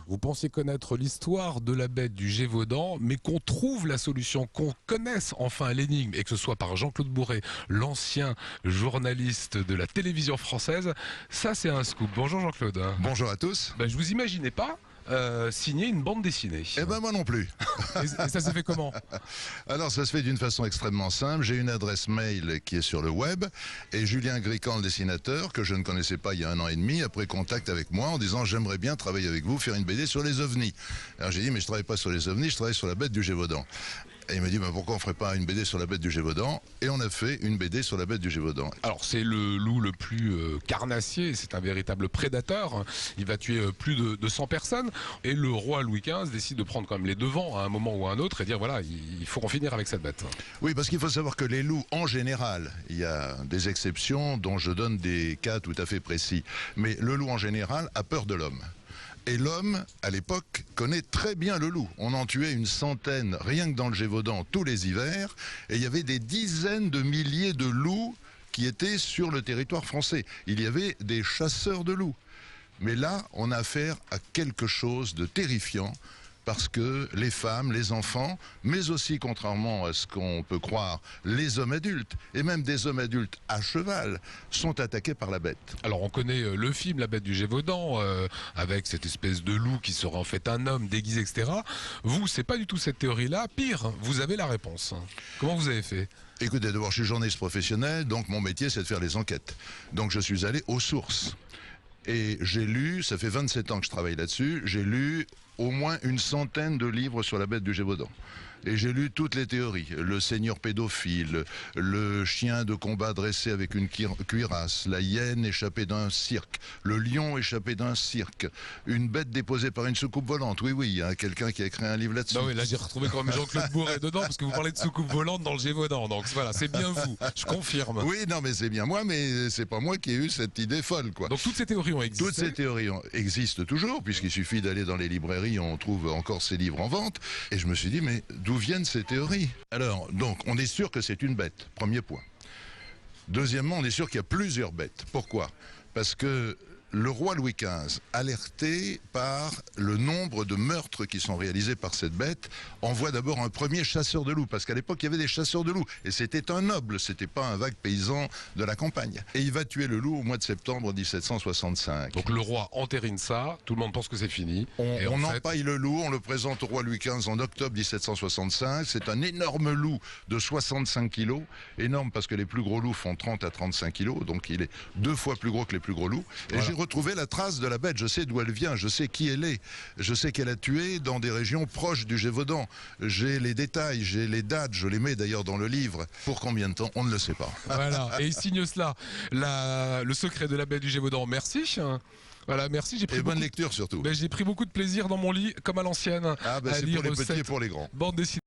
Vous pensez connaître l'histoire de la bête du Gévaudan, mais qu'on trouve la solution, qu'on connaisse enfin l'énigme, et que ce soit par Jean-Claude Bourret, l'ancien journaliste de la télévision française, ça c'est un scoop. Bonjour Jean-Claude. Bonjour à tous. Ben, je vous imaginais pas signer une bande dessinée. Eh ben moi non plus. Et ça s'est fait comment? Alors ça se fait d'une façon extrêmement simple. J'ai une adresse mail qui est sur le web et Julien Gricand, le dessinateur, que je ne connaissais pas il y a 1 an et demi, a pris contact avec moi en disant j'aimerais bien travailler avec vous, faire une BD sur les ovnis. Alors j'ai dit mais je travaille pas sur les ovnis, je travaille sur la bête du Gévaudan. Et il m'a dit, pourquoi on ferait pas une BD sur la bête du Gévaudan? Et on a fait une BD sur la bête du Gévaudan. Alors c'est le loup le plus carnassier, c'est un véritable prédateur. Il va tuer plus de 100 personnes. Et le roi Louis XV décide de prendre quand même les devants à un moment ou à un autre et dire voilà, il faut en finir avec cette bête. Oui, parce qu'il faut savoir que les loups, en général, il y a des exceptions dont je donne des cas tout à fait précis. Mais le loup en général a peur de l'homme. Et l'homme, à l'époque, connaît très bien le loup. On en tuait une centaine, rien que dans le Gévaudan, tous les hivers. Et il y avait des dizaines de milliers de loups qui étaient sur le territoire français. Il y avait des chasseurs de loups. Mais là, on a affaire à quelque chose de terrifiant. Parce que les femmes, les enfants, mais aussi, contrairement à ce qu'on peut croire, les hommes adultes, et même des hommes adultes à cheval, sont attaqués par la bête. Alors on connaît le film La bête du Gévaudan, avec cette espèce de loup qui serait en fait un homme déguisé, etc. Vous, c'est pas du tout cette théorie-là. Pire, vous avez la réponse. Comment vous avez fait? Écoutez, d'abord, je suis journaliste professionnel, donc mon métier, c'est de faire les enquêtes. Donc je suis allé aux sources. Et j'ai lu, ça fait 27 ans que je travaille là-dessus, j'ai lu au moins une centaine de livres sur la bête du Gévaudan. Et j'ai lu toutes les théories. Le seigneur pédophile, le chien de combat dressé avec une cuirasse, la hyène échappée d'un cirque, le lion échappé d'un cirque, une bête déposée par une soucoupe volante. Oui, oui, il y a quelqu'un qui a écrit un livre là-dessus. Non, oui, là j'ai retrouvé quand même Jean-Claude Bourret dedans, parce que vous parlez de soucoupe volante dans le Gévaudan. Donc voilà, c'est bien vous, je confirme. Oui, non, mais c'est bien moi, mais c'est pas moi qui ai eu cette idée folle, quoi. Donc toutes ces théories ont existé. Toutes ces théories existent toujours, puisqu'il suffit d'aller dans les librairies, on trouve encore ces livres en vente. Et je me suis dit, mais d'où viennent ces théories? Alors, donc, on est sûr que c'est une bête, premier point. Deuxièmement, on est sûr qu'il y a plusieurs bêtes. Pourquoi? Parce que le roi Louis XV, alerté par le nombre de meurtres qui sont réalisés par cette bête, envoie d'abord un premier chasseur de loups, parce qu'à l'époque, il y avait des chasseurs de loups, et c'était un noble, c'était pas un vague paysan de la campagne. Et il va tuer le loup au mois de septembre 1765. Donc le roi entérine ça, tout le monde pense que c'est fini. On empaille le loup, on le présente au roi Louis XV en octobre 1765. C'est un énorme loup de 65 kilos. Énorme parce que les plus gros loups font 30 à 35 kilos. Donc il est 2 fois plus gros que les plus gros loups. Et voilà. J'ai retrouvé la trace de la bête. Je sais d'où elle vient, je sais qui elle est. Je sais qu'elle a tué dans des régions proches du Gévaudan. J'ai les détails, j'ai les dates, je les mets d'ailleurs dans le livre. Pour combien de temps, on ne le sait pas. Voilà, et il signe cela. Le secret de la bête du Gévaudan, merci. Voilà, merci. J'ai pris bonne lecture surtout. J'ai pris beaucoup de plaisir dans mon lit, comme à l'ancienne. Ah, c'est pour les petits et pour les grands. Bande dessinée.